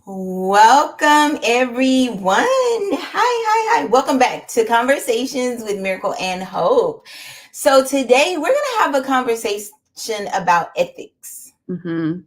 Welcome, everyone. Hi. Welcome back to Conversations with Miracle and Hope. So, today we're going to have a conversation about ethics. Mm-hmm.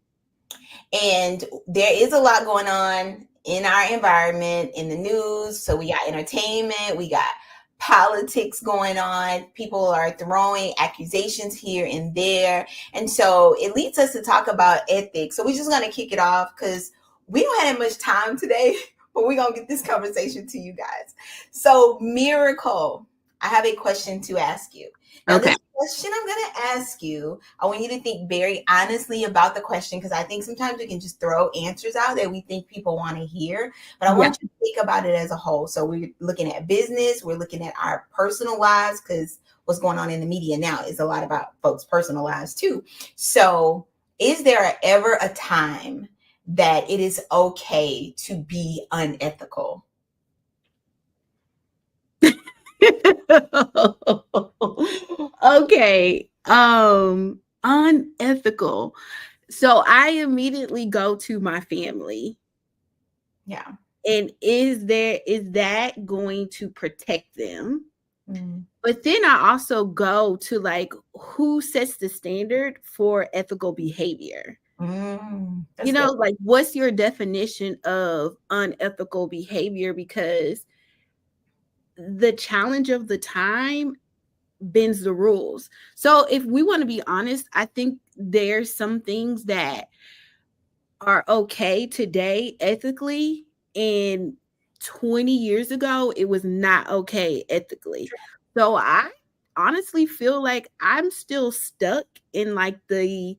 And there is a lot going on in our environment, in the news. So, we got entertainment, we got politics going on. People are throwing accusations here and there. And so, it leads us to talk about ethics. So, we're just going to kick it off because we don't have much time today, but we're going to get this conversation to you guys. So, Miracle, I have a question to ask you. Now, Okay. this question I'm going to ask you, I want you to think very honestly about the question because I think sometimes we can just throw answers out that we think people want to hear. But I want you to think about it as a whole. So, we're looking at business, we're looking at our personal lives because what's going on in the media now is a lot about folks' personal lives too. So, is there ever a time that it is okay to be unethical? Okay. Unethical. So I immediately go to my family. Yeah. And is that going to protect them? Mm. But then I also go to like who sets the standard for ethical behavior? That's good. Like what's your definition of unethical behavior? Because the challenge of the time bends the rules. So if we want to be honest, I think there's some things that are okay today ethically, and 20 years ago it was not okay ethically. So I honestly feel like I'm still stuck in like the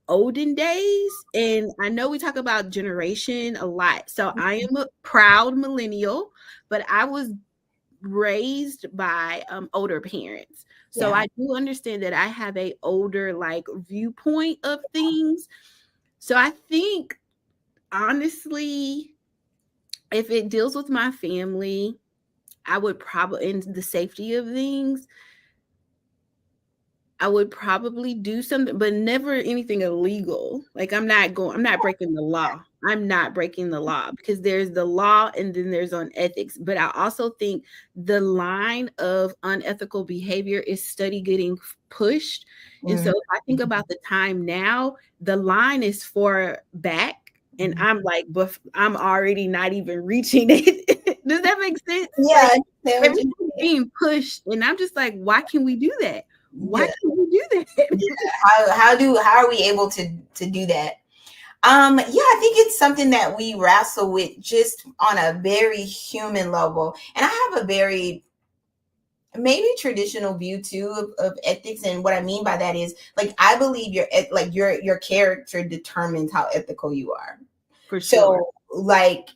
olden days, and I know we talk about generation a lot. So I am a proud millennial, but I was raised by older parents. So Yeah. I do understand that I have a older like viewpoint of things. So I think honestly, if it deals with my family, I would probably, in the safety of things, I would probably do something, but never anything illegal. Like I'm not breaking the law. I'm not breaking the law because there's the law and then there's on ethics. But I also think the line of unethical behavior is steady getting pushed. And so Mm. if I think about the time now, the line is far back. And I'm like, but I'm already not even reaching it. Does that make sense? Yeah. Like I understand what everything's you're saying. being pushed. And I'm just like, why can we do that? Why Yeah. can't we do that? How are we able to do that? Yeah, I think it's something that we wrestle with just on a very human level. And I have a very maybe traditional view too of ethics, and what I mean by that is like I believe your character determines how ethical you are. For sure. So like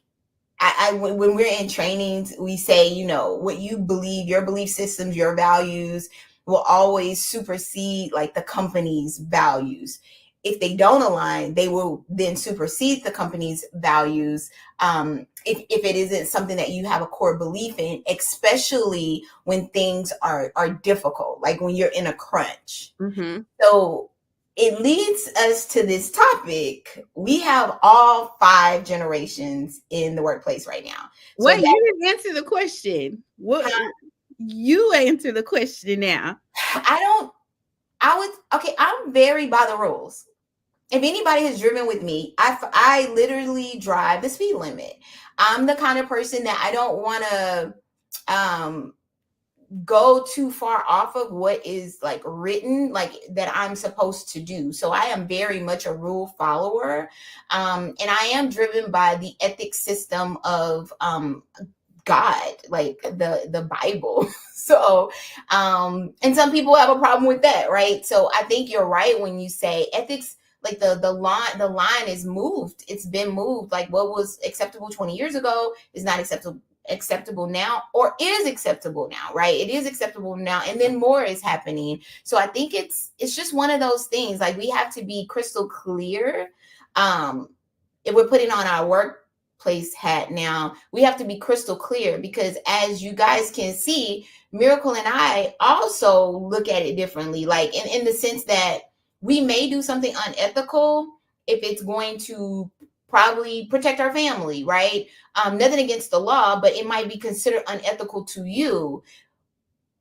when we're in trainings, we say, what you believe, your belief systems, your values will always supersede like the company's values. If they don't align, they will then supersede the company's values. If it isn't something that you have a core belief in, especially when things are difficult, like when you're in a crunch. Mm-hmm. So it leads us to this topic. We have all 5 generations in the workplace right now. So Wait, that you didn't answer the question. What you answer the question now? I don't, I would, okay, I'm very by the rules. If anybody has driven with me, I literally drive the speed limit. I'm the kind of person that I don't want to go too far off of what is like written, like that I'm supposed to do. So I am very much a rule follower. And I am driven by the ethics system of God, like the Bible. So and some people have a problem with that, right? So I think you're right when you say ethics, like the line is moved. It's been moved. Like what was acceptable 20 years ago is not acceptable now, or is acceptable now, right? It is acceptable now, and then more is happening. So I think it's just one of those things. Like we have to be crystal clear. If we're putting on our workplace hat now, we have to be crystal clear, because as you guys can see, Miracle and I also look at it differently, like in the sense that we may do something unethical if it's going to probably protect our family, right? Nothing against the law, but it might be considered unethical to you.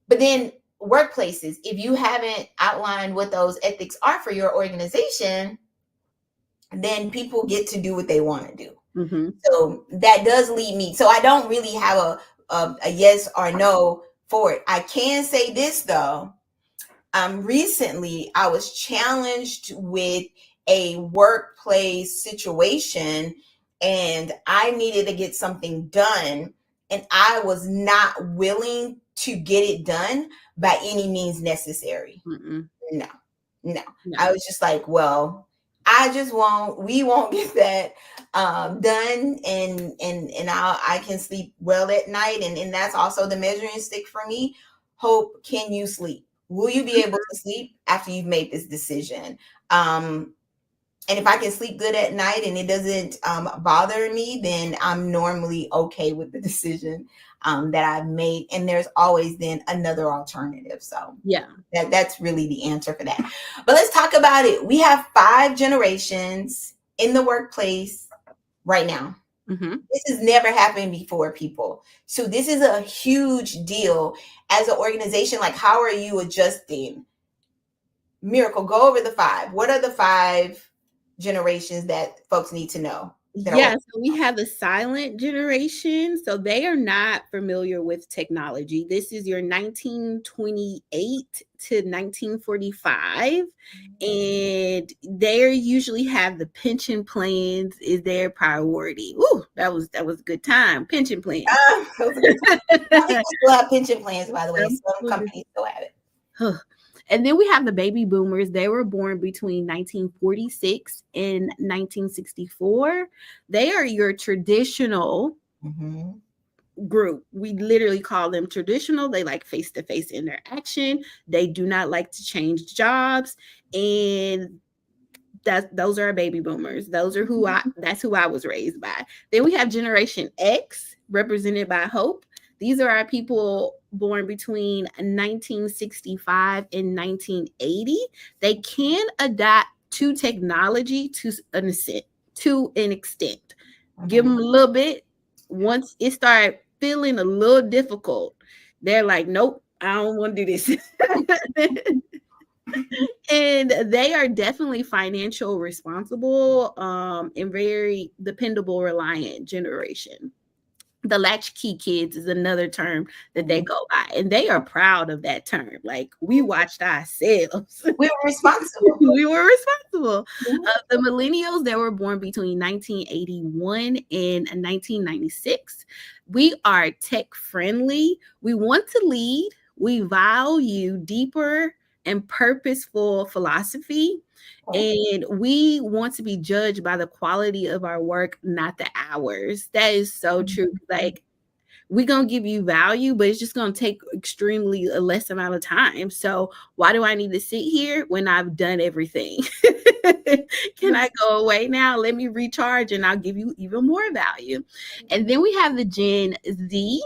But then workplaces, if you haven't outlined what those ethics are for your organization, then people get to do what they want to do. Mm-hmm. So that does lead me. So I don't really have a yes or no for it. I can say this though. Recently I was challenged with a workplace situation and I needed to get something done and I was not willing to get it done by any means necessary. Mm-mm. No, no. No. I was just like, well, we won't get that done and I can sleep well at night. And that's also the measuring stick for me. Hope, can you sleep? Will you be able to sleep after you've made this decision? And if I can sleep good at night and it doesn't bother me, then I'm normally okay with the decision that I've made. And there's always then another alternative. So Yeah. that's really the answer for that. But let's talk about it. We have 5 generations in the workplace right now. Mm-hmm. This has never happened before, people. So this is a huge deal as an organization. Like, how are you adjusting? Miracle, go over the 5. What are the 5 generations that folks need to know? Yeah, so we have the silent generation. So they are not familiar with technology. This is your 1928 to 1945. And they usually have the pension plans is their priority. Ooh, that was a good time. Pension plans. Those are good times. People still have pension plans, by the way. Some companies still have it. And then we have the baby boomers. They were born between 1946 and 1964. They are your traditional group. We literally call them traditional. They like face-to-face interaction. They do not like to change jobs. And those are our baby boomers. That's who I was raised by. Then we have Generation X, represented by Hope. These are our people born between 1965 and 1980. They can adapt to technology to an extent. Give them a little bit. Once it started feeling a little difficult, they're like, nope, I don't want to do this. And they are definitely financial responsible and very dependable, reliant generation. The latchkey kids is another term that they go by, and they are proud of that term. Like, we watched ourselves. We were responsible. We were responsible. The millennials that were born between 1981 and 1996. We are tech friendly. We want to lead. We value deeper and purposeful philosophy. And we want to be judged by the quality of our work, not the hours. That is so true. Like, we're going to give you value, but it's just going to take extremely a less amount of time. So why do I need to sit here when I've done everything? Can I go away now? Let me recharge and I'll give you even more value. And then we have the Gen Z.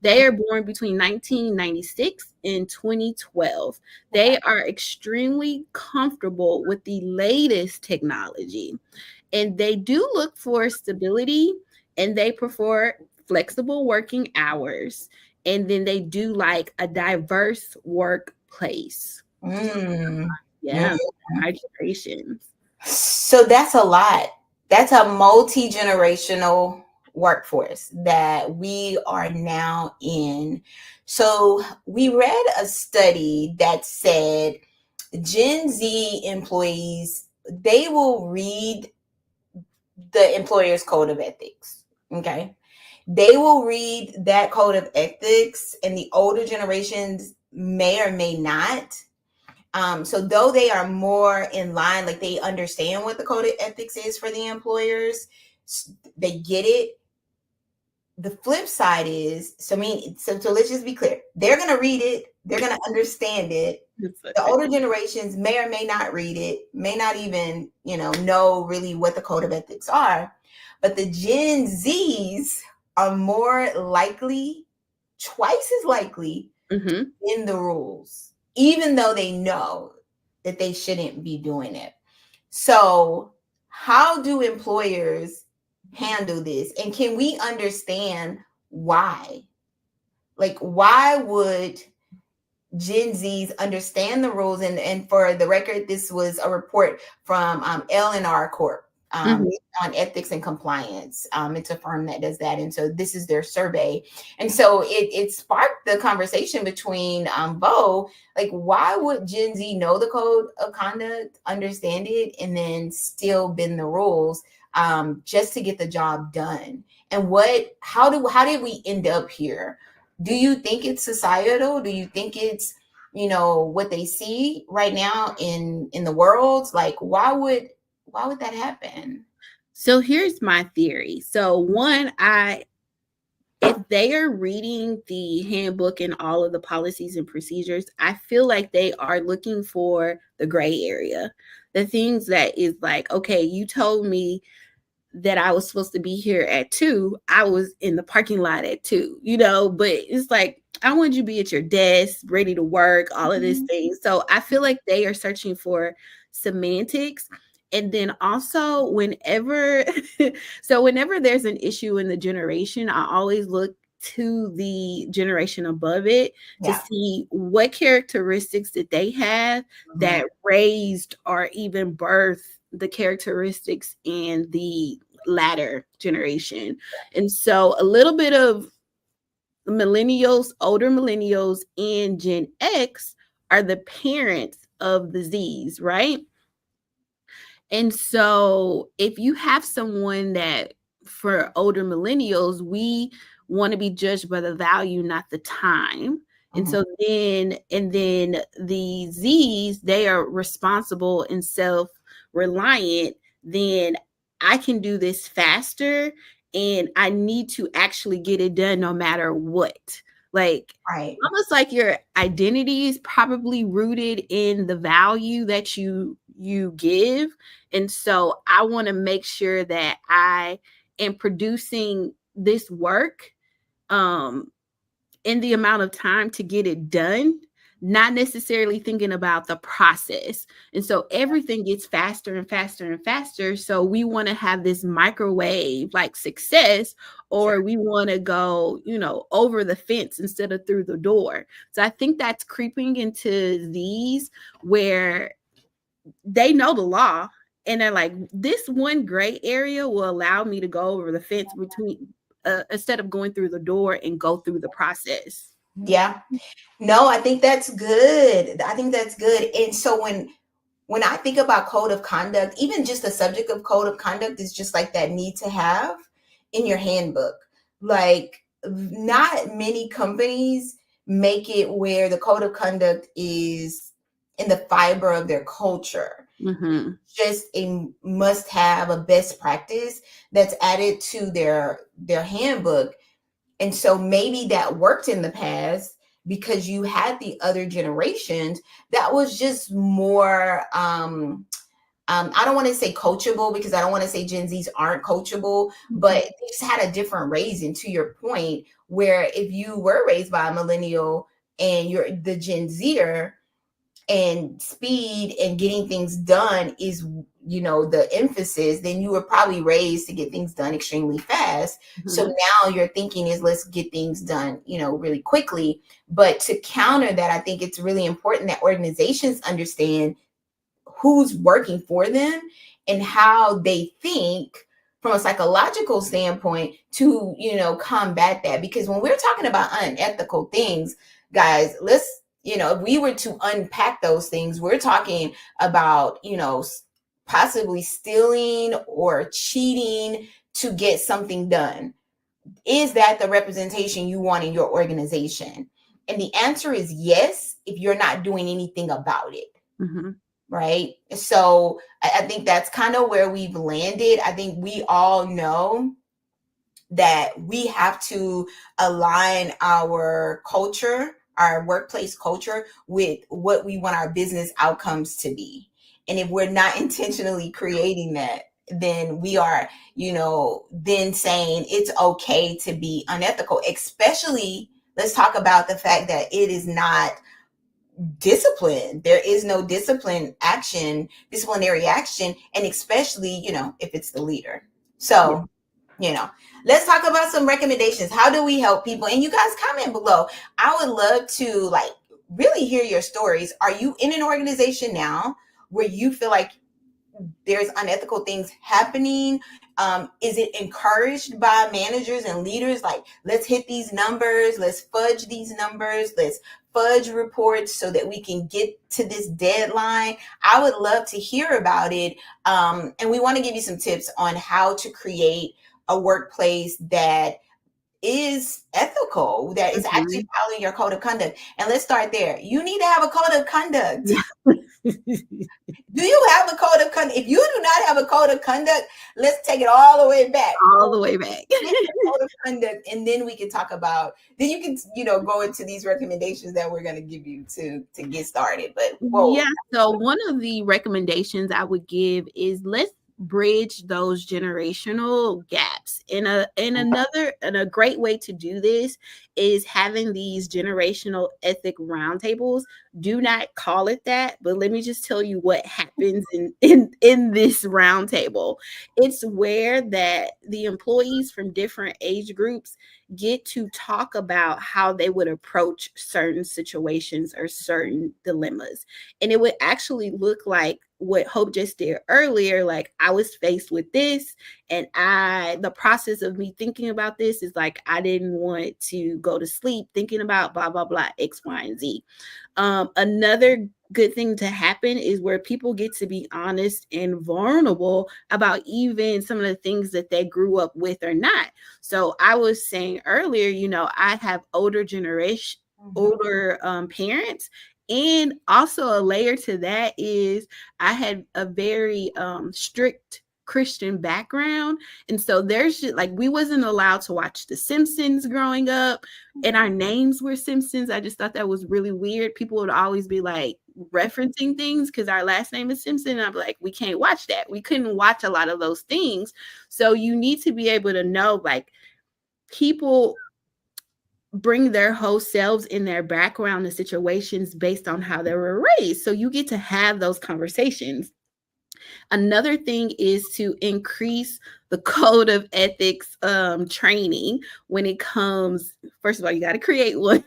They are born between 1996 and 2012. They are extremely comfortable with the latest technology, and they do look for stability, and they prefer flexible working hours, and then they do like a diverse workplace. Yeah, migrations. So that's a lot. That's a multi-generational workforce that we are now in. So we read a study that said Gen Z employees, they will read the employer's code of ethics. Okay. They will read that code of ethics, and the older generations may or may not. So though they are more in line, like they understand what the code of ethics is for the employers, they get it. The flip side is, so let's just be clear. They're going to read it. They're going to understand it. The older generations may or may not read it, may not even, know really what the code of ethics are. But the Gen Zs are more likely, twice as likely, in the rules, even though they know that they shouldn't be doing it. So how do employers handle this? And can we understand why? Like, why would Gen Zs understand the rules? And for the record, this was a report from L&R Corp, Mhm. on ethics and compliance. It's a firm that does that. And so this is their survey. And so it sparked the conversation between Bo, like, why would Gen Z know the code of conduct, understand it, and then still bend the rules just to get the job done? And how did we end up here? Do you think it's societal? Do you think it's, what they see right now in the world? Like, why would that happen? So here's my theory. So one, if they are reading the handbook and all of the policies and procedures, I feel like they are looking for the gray area. The things that is like, okay, you told me that I was supposed to be here at 2, I was in the parking lot at 2, but it's like, I want you to be at your desk, ready to work, all of these Mhm. things. So I feel like they are searching for semantics. And then also, whenever there's an issue in the generation, I always look to the generation above it to Yeah. see what characteristics did they have Mhm. that raised or even birthed the characteristics in the latter generation. And so a little bit of millennials, older millennials, and Gen X are the parents of the Z's, right? And so if you have someone that, for older millennials, we want to be judged by the value, not the time. And Mhm. so then the Z's, they are responsible and self-reliant, then I can do this faster and I need to actually get it done no matter what. Like, Right. almost like your identity is probably rooted in the value that you give. And so I want to make sure that I am producing this work um in the amount of time to get it done, not necessarily thinking about the process. And so everything gets faster and faster and faster. So we want to have this microwave like success, Sure. or we want to go, over the fence instead of through the door. So I think that's creeping into these where they know the law and they're like, this one gray area will allow me to go over the fence between instead of going through the door and go through the process. Yeah. No, I think that's good. I think that's good. And so when I think about code of conduct, even just the subject of code of conduct is just like that need to have in your handbook. Like, not many companies make it where the code of conduct is in the fiber of their culture. Mm-hmm. Just a must have, a best practice that's added to their handbook. And so maybe that worked in the past because you had the other generations that was just more I don't want to say coachable, because I don't want to say Gen Zs aren't coachable, but Mm-hmm. they just had a different raising, to your point, where if you were raised by a millennial and you're the Gen Zer, and speed and getting things done is, the emphasis, then you were probably raised to get things done extremely fast. So Mm-hmm. now your thinking is, let's get things done, really quickly. But to counter that, I think it's really important that organizations understand who's working for them and how they think from a psychological standpoint to, combat that. Because when we're talking about unethical things, guys, let's, if we were to unpack those things, we're talking about, possibly stealing or cheating to get something done. Is that the representation you want in your organization? And the answer is yes, if you're not doing anything about it. Mm-hmm. Right. So I think that's kind of where we've landed. I think we all know that we have to align our culture, our workplace culture, with what we want our business outcomes to be. And if we're not intentionally creating that, then we are, then saying it's okay to be unethical, especially, let's talk about the fact that it is not discipline. There is no disciplinary action, and especially, if it's the leader. Yeah. So you know, let's talk about some recommendations. How do we help people? And you guys comment below. I would love to like really hear your stories. Are you in an organization now where you feel like there's unethical things happening? Is it encouraged by managers and leaders? Like, let's hit these numbers, let's fudge these numbers, let's fudge reports so that we can get to this deadline. I would love to hear about it. And we want to give you some tips on how to create a workplace that is ethical, that is actually Mhm. following your code of conduct. And let's start there. You need to have a code of conduct. Yeah. Do you have a code of conduct? If you do not have a code of conduct, let's take it all the way back. All the way back. Get your code of conduct, and then we can talk about. Then you can, go into these recommendations that we're going to give you to get started. But whoa, Yeah. So one of the recommendations I would give is let's bridge those generational gaps. And a great way to do this is having these generational ethic roundtables. Do not call it that, but let me just tell you what happens in this roundtable. It's where that the employees from different age groups get to talk about how they would approach certain situations or certain dilemmas. And it would actually look like what Hope just did earlier. Like, I was faced with this, and the process of me thinking about this is like, I didn't want to go to sleep thinking about blah, blah, blah, X, Y, and Z. Another good thing to happen is where people get to be honest and vulnerable about even some of the things that they grew up with or not. So I was saying earlier, I have older parents. And also a layer to that is I had a very strict Christian background. And so there's just like, we wasn't allowed to watch The Simpsons growing up, and our names were Simpsons. I just thought that was really weird. People would always be like referencing things because our last name is Simpson. I'm like, we can't watch that. We couldn't watch a lot of those things. So you need to be able to know, like, people bring their whole selves in their background and situations based on how they were raised. So you get to have those conversations. Another thing is to increase the code of ethics training when it comes. First of all, you got to create one.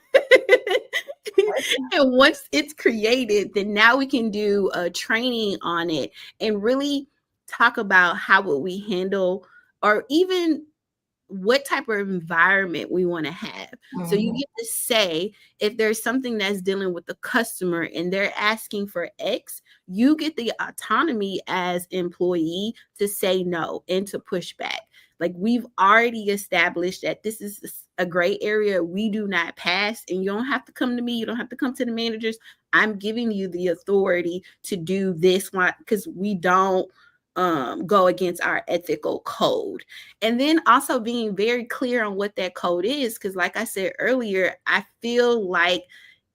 And once it's created, then now we can do a training on it and really talk about how would we handle, or even what type of environment we want to have. So you mm-hmm. get to say, if there's something that's dealing with the customer and they're asking for X, you get the autonomy as employee to say no and to push back. Like, we've already established that this is a gray area we do not pass, and you don't have to come to me. You don't have to come to the managers. I'm giving you the authority to do this one because we don't go against our ethical code. And then also being very clear on what that code is, because like I said earlier, I feel like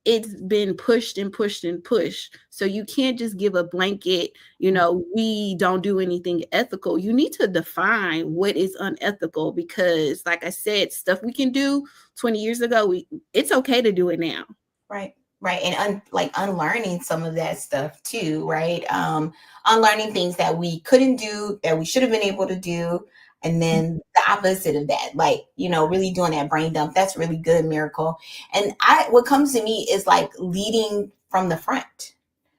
it's been pushed and pushed and pushed. So you can't just give a blanket, we don't do anything ethical. You need to define what is unethical, because like I said, stuff we can do 20 years ago, it's okay to do it now. Right, and unlearning some of that stuff too, right? Unlearning things that we couldn't do, that we should have been able to do, and then the opposite of that, like, really doing that brain dump. That's really good, Miracle. And what comes to me is like leading from the front.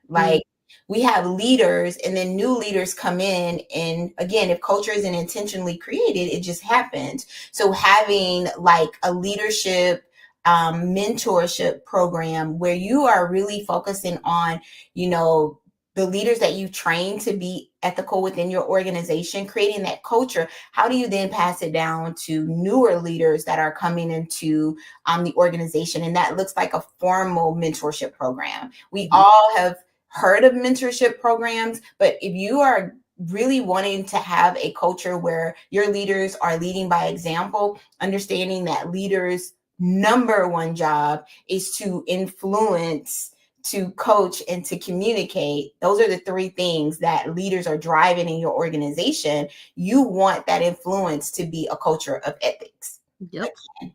Like, we have leaders, and then new leaders come in, and again, if culture isn't intentionally created, it just happens. So having like a leadership mentorship program where you are really focusing on, the leaders that you train to be ethical within your organization, creating that culture. How do you then pass it down to newer leaders that are coming into the organization? And that looks like a formal mentorship program. We all have heard of mentorship programs, but if you are really wanting to have a culture where your leaders are leading by example, understanding that leaders' number one job is to influence, to coach, and to communicate. Those are the three things that leaders are driving in your organization. You want that influence to be a culture of ethics. Yep. Again,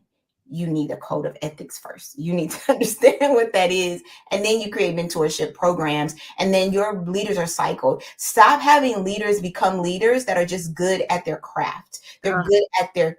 you need a code of ethics first. You need to understand what that is. And then you create mentorship programs. And then your leaders are cycled. Stop having leaders become leaders that are just good at their craft. They're good at their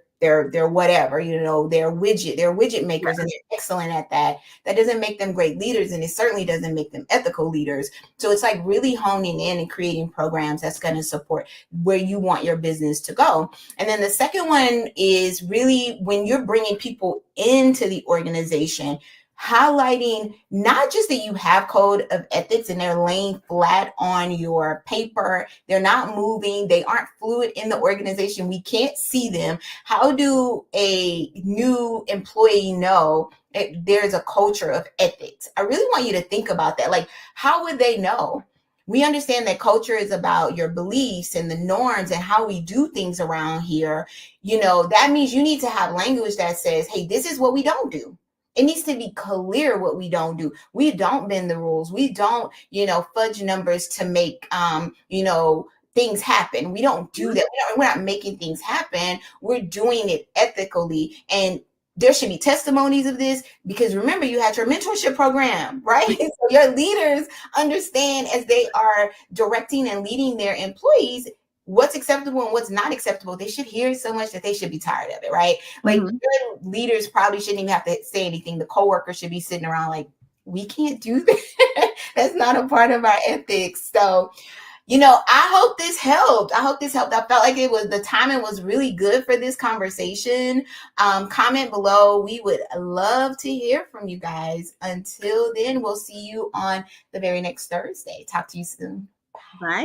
whatever, they're widget makers and they're excellent at that. That doesn't make them great leaders, and it certainly doesn't make them ethical leaders. So it's like really honing in and creating programs that's going to support where you want your business to go. And then the second one is really when you're bringing people into the organization, highlighting not just that you have code of ethics and they're laying flat on your paper, they're not moving, they aren't fluid in the organization, we can't see them. How do a new employee know there's a culture of ethics? I really want you to think about that. Like, how would they know? We understand that culture is about your beliefs and the norms and how we do things around here. That means you need to have language that says, hey, this is what we don't do. It needs to be clear what we don't do. We don't bend the rules. We don't, fudge numbers to make, things happen. We don't do that. We're not making things happen. We're doing it ethically. And there should be testimonies of this, because remember, you had your mentorship program, right? So your leaders understand as they are directing and leading their employees what's acceptable and what's not acceptable. They should hear so much that they should be tired of it, right? Like your leaders probably shouldn't even have to say anything. The coworkers should be sitting around like, we can't do that. That's not a part of our ethics. So I hope this helped. I felt like the timing was really good for this conversation. Comment below. We would love to hear from you guys. Until then, we'll see you on the very next Thursday. Talk to you soon. Bye.